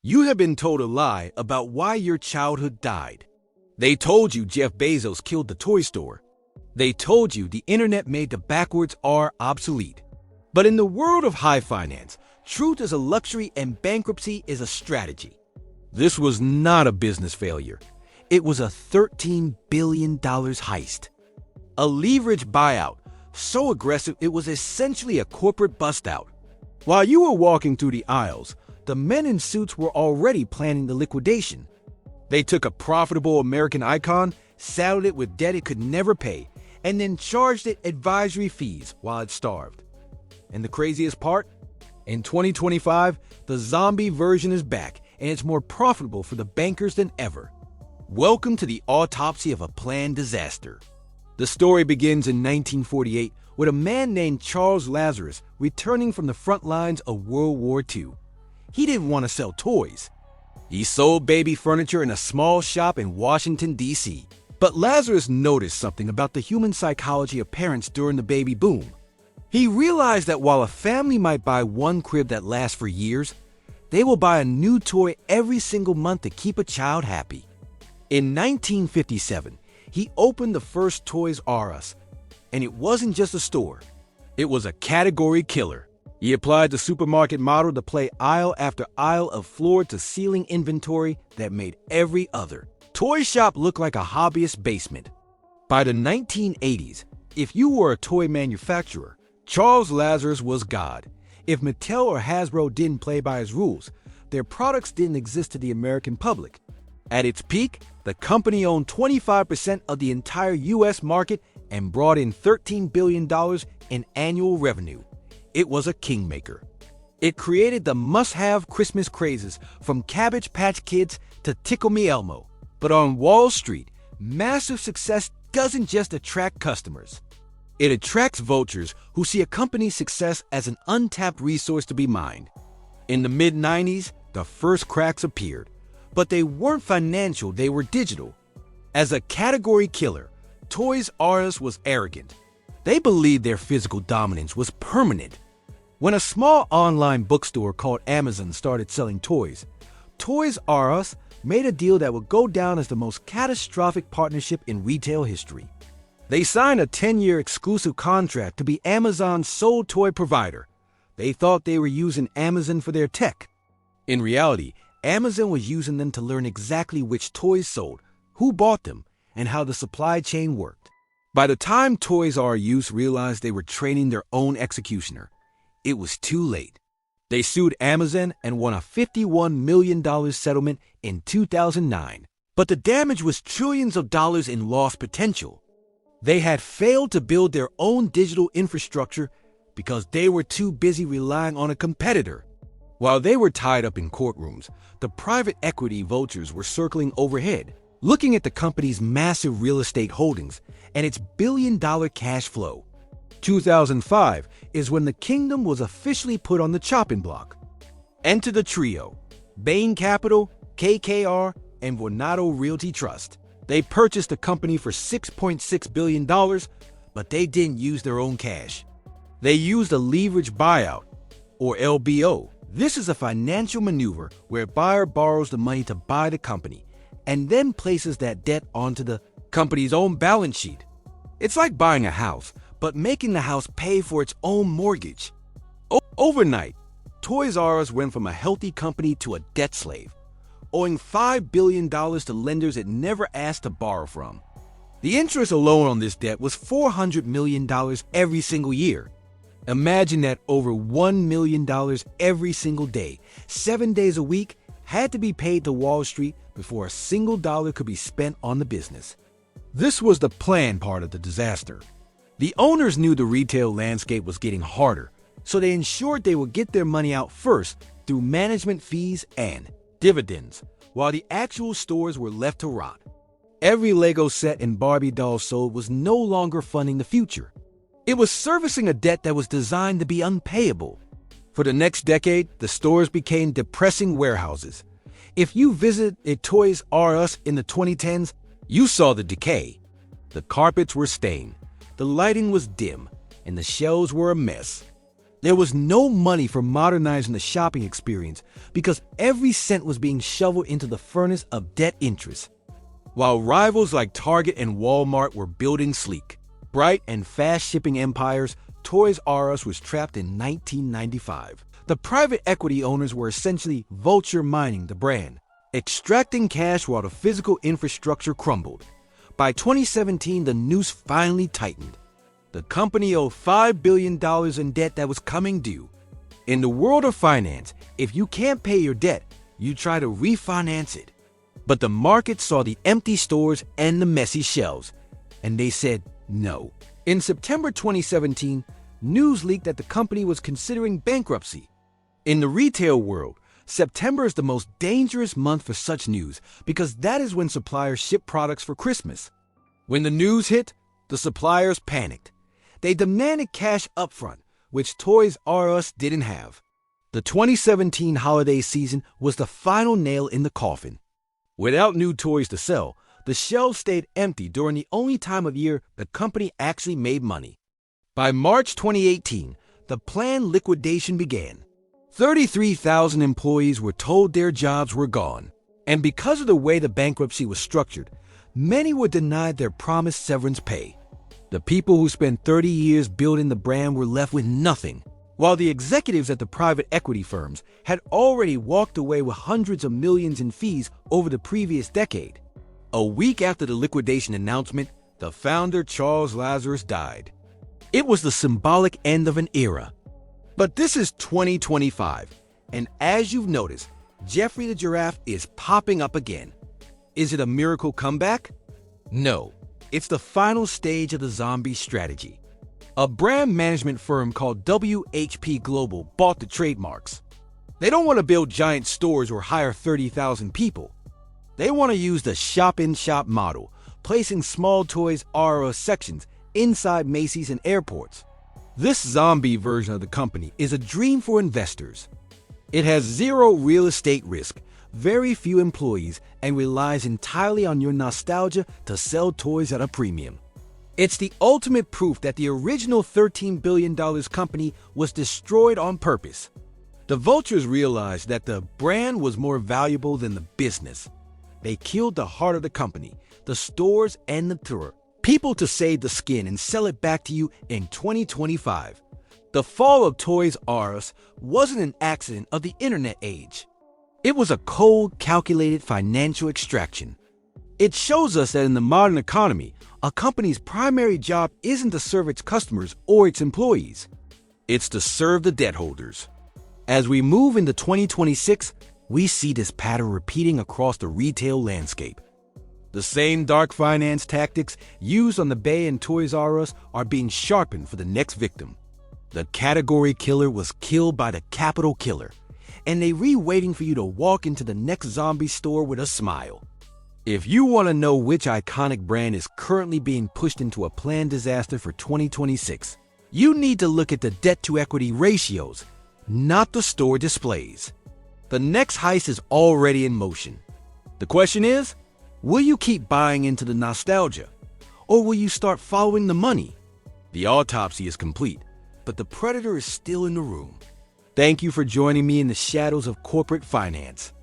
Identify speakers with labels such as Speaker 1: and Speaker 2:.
Speaker 1: You have been told a lie about why your childhood died. They told you Jeff Bezos killed the toy store. They told you the internet made the backwards R obsolete. But in the world of high finance, truth is a luxury and bankruptcy is a strategy. This was not a business failure. It was a $13 billion heist. A leveraged buyout, so aggressive it was essentially a corporate bust-out. While you were walking through the aisles, the men in suits were already planning the liquidation. They took a profitable American icon, saddled it with debt it could never pay, and then charged it advisory fees while it starved. And the craziest part? In 2025, the zombie version is back, and it's more profitable for the bankers than ever. Welcome to the autopsy of a planned disaster. The story begins in 1948 with a man named Charles Lazarus returning from the front lines of World War II. He didn't want to sell toys. He sold baby furniture in a small shop in Washington, D.C. But Lazarus noticed something about the human psychology of parents during the baby boom. He realized that while a family might buy one crib that lasts for years, they will buy a new toy every single month to keep a child happy. In 1957, he opened the first Toys R Us, and it wasn't just a store. It was a category killer. He applied the supermarket model to play aisle after aisle of floor-to-ceiling inventory that made every other toy shop look like a hobbyist basement. By the 1980s, if you were a toy manufacturer, Charles Lazarus was God. If Mattel or Hasbro didn't play by his rules, their products didn't exist to the American public. At its peak, the company owned 25% of the entire U.S. market and brought in $13 billion in annual revenue. It was a kingmaker. It created the must-have Christmas crazes from Cabbage Patch Kids to Tickle Me Elmo. But on Wall Street, massive success doesn't just attract customers. It attracts vultures who see a company's success as an untapped resource to be mined. In the mid-90s, the first cracks appeared, but they weren't financial, they were digital. As a category killer, Toys R Us was arrogant. They believed their physical dominance was permanent. When a small online bookstore called Amazon started selling toys, Toys R Us made a deal that would go down as the most catastrophic partnership in retail history. They signed a 10-year exclusive contract to be Amazon's sole toy provider. They thought they were using Amazon for their tech. In reality, Amazon was using them to learn exactly which toys sold, who bought them, and how the supply chain worked. By the time Toys R Us realized they were training their own executioner, it was too late. They sued Amazon and won a $51 million settlement in 2009. But the damage was trillions of dollars in lost potential. They had failed to build their own digital infrastructure because they were too busy relying on a competitor. While they were tied up in courtrooms, the private equity vultures were circling overhead, looking at the company's massive real estate holdings and its billion-dollar cash flow. 2005 is when the kingdom was officially put on the chopping block. Enter the trio: Bain Capital, KKR, and Vornado Realty Trust. They purchased the company for $6.6 billion, but they didn't use their own cash. They used a leveraged buyout, or LBO. This is a financial maneuver where a buyer borrows the money to buy the company and then places that debt onto the company's own balance sheet. It's like buying a house, but making the house pay for its own mortgage. Overnight, Toys R Us went from a healthy company to a debt slave, owing $5 billion to lenders it never asked to borrow from. The interest alone on this debt was $400 million every single year. Imagine that over $1 million every single day, 7 days a week, had to be paid to Wall Street before a single dollar could be spent on the business. This was the planned part of the disaster. The owners knew the retail landscape was getting harder, so they ensured they would get their money out first through management fees and dividends, while the actual stores were left to rot. Every Lego set and Barbie doll sold was no longer funding the future. It was servicing a debt that was designed to be unpayable. For the next decade, the stores became depressing warehouses. If you visited a Toys R Us in the 2010s, you saw the decay. The carpets were stained, the lighting was dim, and the shelves were a mess. There was no money for modernizing the shopping experience because every cent was being shoveled into the furnace of debt interest. While rivals like Target and Walmart were building sleek, bright, and fast shipping empires, Toys R Us was trapped in 1995. The private equity owners were essentially vulture mining the brand, extracting cash while the physical infrastructure crumbled. By 2017, the noose finally tightened. The company owed $5 billion in debt that was coming due. In the world of finance, if you can't pay your debt, you try to refinance it. But the market saw the empty stores and the messy shelves, and they said no. In September 2017, news leaked that the company was considering bankruptcy. In the retail world, September is the most dangerous month for such news because that is when suppliers ship products for Christmas. When the news hit, the suppliers panicked. They demanded cash upfront, which Toys R Us didn't have. The 2017 holiday season was the final nail in the coffin. Without new toys to sell, the shelves stayed empty during the only time of year the company actually made money. By March 2018, the planned liquidation began. 33,000 employees were told their jobs were gone. And because of the way the bankruptcy was structured, many were denied their promised severance pay. The people who spent 30 years building the brand were left with nothing, while the executives at the private equity firms had already walked away with hundreds of millions in fees over the previous decade. A week after the liquidation announcement, the founder Charles Lazarus died. It was the symbolic end of an era. But this is 2025, and as you've noticed, Jeffrey the Giraffe is popping up again. Is it a miracle comeback? No, it's the final stage of the zombie strategy. A brand management firm called WHP Global bought the trademarks. They don't want to build giant stores or hire 30,000 people. They want to use the shop-in-shop model, placing small Toys R Us sections inside Macy's and airports. This zombie version of the company is a dream for investors. It has zero real estate risk, very few employees, and relies entirely on your nostalgia to sell toys at a premium. It's the ultimate proof that the original $13 billion company was destroyed on purpose. The vultures realized that the brand was more valuable than the business. They killed the heart of the company, the stores, and the tour. People to save the skin and sell it back to you in 2025. The fall of Toys R Us wasn't an accident of the internet age. It was a cold, calculated financial extraction. It shows us that in the modern economy, a company's primary job isn't to serve its customers or its employees. It's to serve the debt holders. As we move into 2026, we see this pattern repeating across the retail landscape. The same dark finance tactics used on the Bay and Toys R Us are being sharpened for the next victim. The category killer was killed by the capital killer, and they waiting for you to walk into the next zombie store with a smile. If you want to know which iconic brand is currently being pushed into a planned disaster for 2026, you need to look at the debt-to-equity ratios, not the store displays. The next heist is already in motion. The question is, will you keep buying into the nostalgia, or will you start following the money? The autopsy is complete, but the predator is still in the room. Thank you for joining me in the shadows of corporate finance.